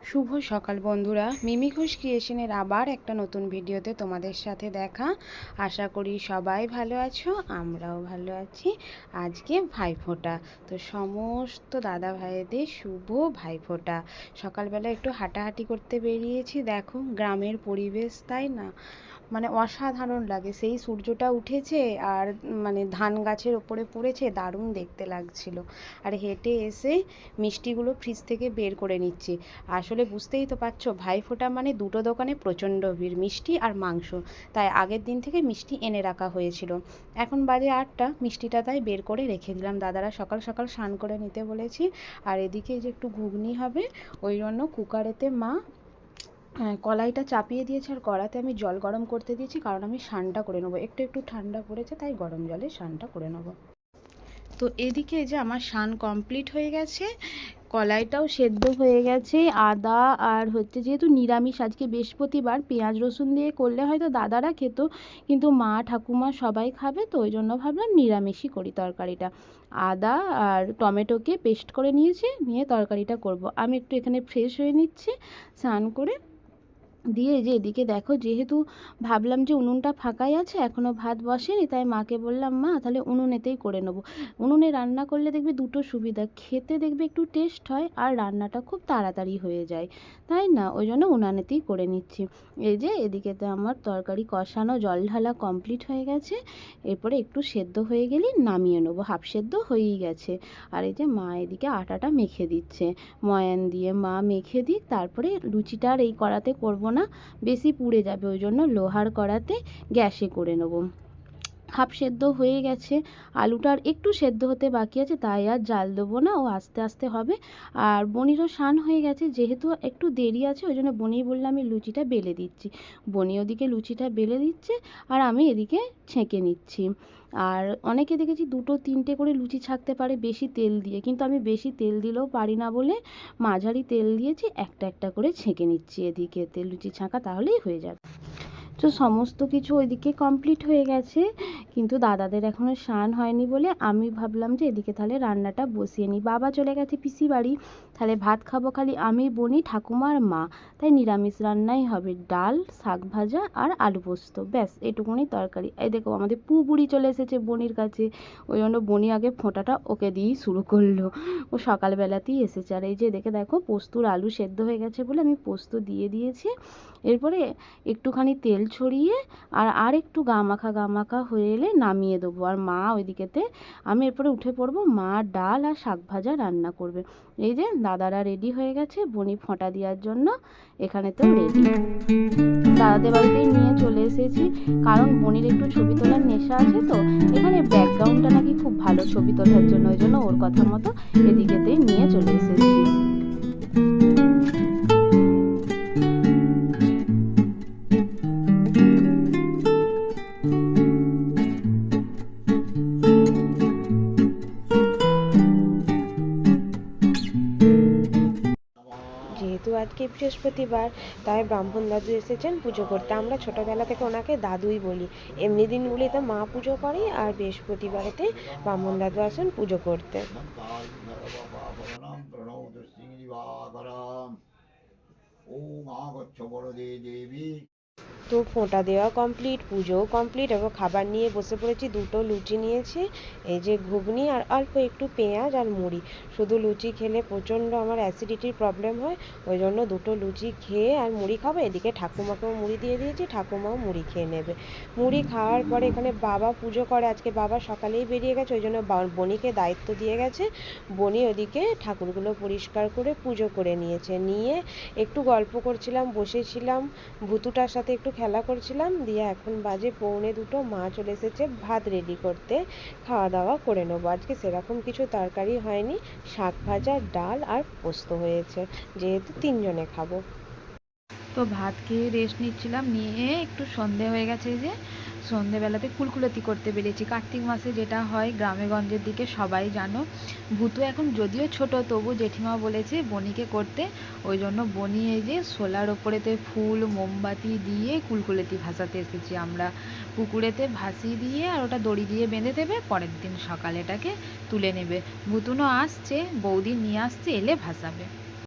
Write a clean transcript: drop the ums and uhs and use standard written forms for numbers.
শুভ সকাল বন্ধুরা, মিমি ঘোষ ক্রিয়েশনের আবার একটা নতুন ভিডিওতে তোমাদের সাথে দেখা। আশা করি সবাই ভালো আছো, আমরাও ভালো আছি। আজকে ভাইফোঁটা, তো সমস্ত দাদা ভাইদের শুভ ভাইফোঁটা। সকালবেলা একটু হাঁটাহাঁটি করতে বেরিয়েছি, দেখো গ্রামের পরিবেশ, তাই না? মানে অসাধারণ লাগে, সেই সূর্যটা উঠেছে আর ধান গাছের ওপরে পড়েছে, দারুণ দেখতে লাগছিল। আর হেঁটে এসে মিষ্টিগুলো ফ্রিজ থেকে বের করে নিচ্ছি। আসলে বুঝতেই তো পারছো, ভাইফোঁটা মানে দুটো দোকানে প্রচণ্ড ভিড়, মিষ্টি আর মাংস। তাই আগের দিন থেকে মিষ্টি এনে রাখা হয়েছিল। এখন বাজে 8টা, মিষ্টিটা তাই বের করে রেখে দিলাম। দাদারা সকাল সকাল স্নান করে নিতে বলেছি। আর এদিকে যে একটু ঘুগনি হবে, ওই জন্য কুকারেতে মা কলাইটা চাপিয়ে দিয়েছে, আর কড়াতে আমি জল গরম করতে দিয়েছি, কারণ আমি স্নানটা করে নেবো। একটু একটু ঠান্ডা পড়েছে, তাই গরম জলে স্নানটা করে নেবো। তো এদিকে যে আমার স্নান কমপ্লিট হয়ে গেছে, কলাইটাও সেদ্ধ হয়ে গেছে। আদা আর যেহেতু নিরামিষ, আজকে বৃহস্পতিবার, পেঁয়াজ রসুন দিয়ে করলে হয়তো দাদারা খেত, কিন্তু মা ঠাকুমা সবাই খাবে, তো ওই জন্য ভাবলাম নিরামিষই করি তরকারিটা। আদা আর টমেটোকে পেস্ট করে নিয়ে তরকারিটা করব। আমি একটু এখানে ফ্রেশ হয়ে নিচ্ছি স্নান করে দিয়ে। যে এদিকে দেখো, যেহেতু ভাবলাম যে উনুনটা ফাঁকাই আছে, এখনও ভাত বসেনি, তাই মাকে বললাম, মা তাহলে উনুনেতেই করে নেবো। উনুনে রান্না করলে দেখবে দুটো সুবিধা, খেতে দেখবে একটু টেস্ট হয়, আর রান্নাটা খুব তাড়াতাড়ি হয়ে যায়, তাই না? ওই জন্য উনানেতেই করে নিচ্ছি। এই যে এদিকে তো আমার তরকারি কষানো, জল ঢালা কমপ্লিট হয়ে গেছে। এরপরে একটু সেদ্ধ হয়ে গেলেই নামিয়ে নেবো, হাফ সেদ্ধ হয়েই গেছে। আর এই যে মা এদিকে আটাটা মেখে দিচ্ছে, ময়ান দিয়ে মা মেখে দিক, তারপরে লুচিটা আর এই কড়াতে করবো না, বেশি পুড়ে যাবে, ওই জন্য লোহার কড়াতে গ্যাসে করে নেবো। হাফ সেদ্ধ হয়ে গেছে, আলুটা আর একটু সেদ্ধ হতে বাকি আছে, তাই আর জাল দেবো না, ও আস্তে আস্তে হবে। আর বনিরও স্নান হয়ে গেছে, যেহেতু একটু দেরি আছে, ওই জন্য বনি বললাম আমি লুচিটা বেলে দিচ্ছি। বনি ওদিকে লুচিটা বেলে দিচ্ছে, আর আমি এদিকে ছেঁকে নিচ্ছি। আর অনেকে দেখেছি 2-3টে করে লুচি ছাঁকতে পারে বেশি তেল দিয়ে, কিন্তু আমি বেশি তেল দিলেও পারি না বলে মাঝারি তেল দিয়েছি, একটা একটা করে ছেঁকে নিচ্ছি এদিকে তেল লুচি ছাঁকা, তাহলেই হয়ে যাবে। তো সমস্ত কিছু ওইদিকে কমপ্লিট হয়ে গেছে, কিন্তু দাদাদের এখনও স্নান হয়নি বলে আমি ভাবলাম যে এদিকে তাহলে রান্নাটা বসিয়ে নিই। বাবা চলে গেছে পিসি বাড়ি, তাহলে ভাত খাবো খালি আমি, বনি, ঠাকুমা আর মা, তাই নিরামিষ রান্নাই হবে, ডাল, শাক ভাজা আর আলু পোস্ত, ব্যাস এটুকুনি তরকারি। এই দেখো আমাদের বুড়ি চলে এসেছে বনির কাছে, ওই জন্য বনি আগে ফোঁটাটা ওকে দিয়েই শুরু করলো, ও সকালবেলাতেই এসেছে। আর এই যে দেখো পোস্তুর আলু সেদ্ধ হয়ে গেছে বলে আমি পোস্ত দিয়ে দিয়েছি। এরপরে একটুখানি তেল ছড়িয়ে আর একটু গা মাখা হয়ে এলে নামিয়ে দেবো। আর মা ওইদিকেতে, আমি এরপরে উঠে পড়বো, মা ডাল আর শাক ভাজা রান্না করবে। এই যে দাদারা রেডি হয়ে গেছে বনি ফোঁটা দেওয়ার জন্য, এখানে তো রেডি। দাদাদের বাড়িতেই নিয়ে চলে এসেছি, কারণ বনির একটু ছবি তোলার নেশা আছে, তো এখানে ব্যাকগ্রাউন্ডটা নাকি খুব ভালো ছবি তোলার জন্য, ওই জন্য ওর কথা মতো এদিকেতেই নিয়ে চলে এসেছি। যেহেতু আজকে বৃহস্পতিবার, তাই ব্রাহ্মণ দাদু এসেছেন পুজো করতে। আমরা ছোটোবেলা থেকে ওনাকে দাদুই বলি। এমনি দিনগুলিতে মা পুজো করে, আর বৃহস্পতিবারেতে ব্রাহ্মণ দাদু আসেন পুজো করতে। তো ফোঁটা দেওয়া কমপ্লিট, পুজোও কমপ্লিট, এবং খাবার নিয়ে বসে পড়েছি। 2টো লুচি নিয়েছি, এই যে ঘুগনি আর অল্প একটু পেঁয়াজ আর মুড়ি। শুধু লুচি খেলে প্রচণ্ড আমার অ্যাসিডিটির প্রবলেম হয়, ওই জন্য 2টো লুচি খেয়ে আর মুড়ি খাবো। এদিকে ঠাকুমাকেও মুড়ি দিয়ে দিয়েছি, ঠাকুমাও মুড়ি খেয়ে নেবে। মুড়ি খাওয়ার পরে এখানে বাবা পুজো করে, আজকে বাবা সকালেই বেরিয়ে গেছে, ওই জন্য বনিকে দায়িত্ব দিয়ে গেছে। বনি ওদিকে ঠাকুরগুলো পরিষ্কার করে পুজো করে নিয়ে একটু গল্প করছিলাম, বসেছিলাম, ভুতুটার সাথে একটু খেলা করছিলাম। দিয়ে এখন বাজে 1:45, মা চলে এসেছে ভাত রেডি করতে, খাওয়া দাওয়া করে নেবো। আজকে সেরকম কিছু তরকারি হয়নি, শাক ভাজা, ডাল আর পোস্ত হয়েছে, যেহেতু 3জনে খাবো। তো ভাত খেয়ে রেস্ট নিচ্ছিলাম, নিয়ে একটু সন্ধে হয়ে গেছে, যে সন্ধেবেলাতে কুলকুলতি করতে বেরিয়েছি। কার্তিক মাসে যেটা হয় গ্রামে গঞ্জের দিকে, সবাই জানো। ভূতু এখন যদিও ছোট, তবু জেঠিমা বলেছে বনিকে করতে, ওই জন্য বনি এই যে শোলার ওপরেতে ফুল মোমবাতি দিয়ে কুলকুলতি ভাসাতে এসেছি আমরা। পুকুরেতে ভাসিয়ে দিয়ে আর ওটা দড়ি দিয়ে বেঁধে দেবে, পরের দিন সকালে এটাকে তুলে নেবে। ভুতুনও আসছে, বৌদি নিয়ে আসছে, এলে ভাসাবে।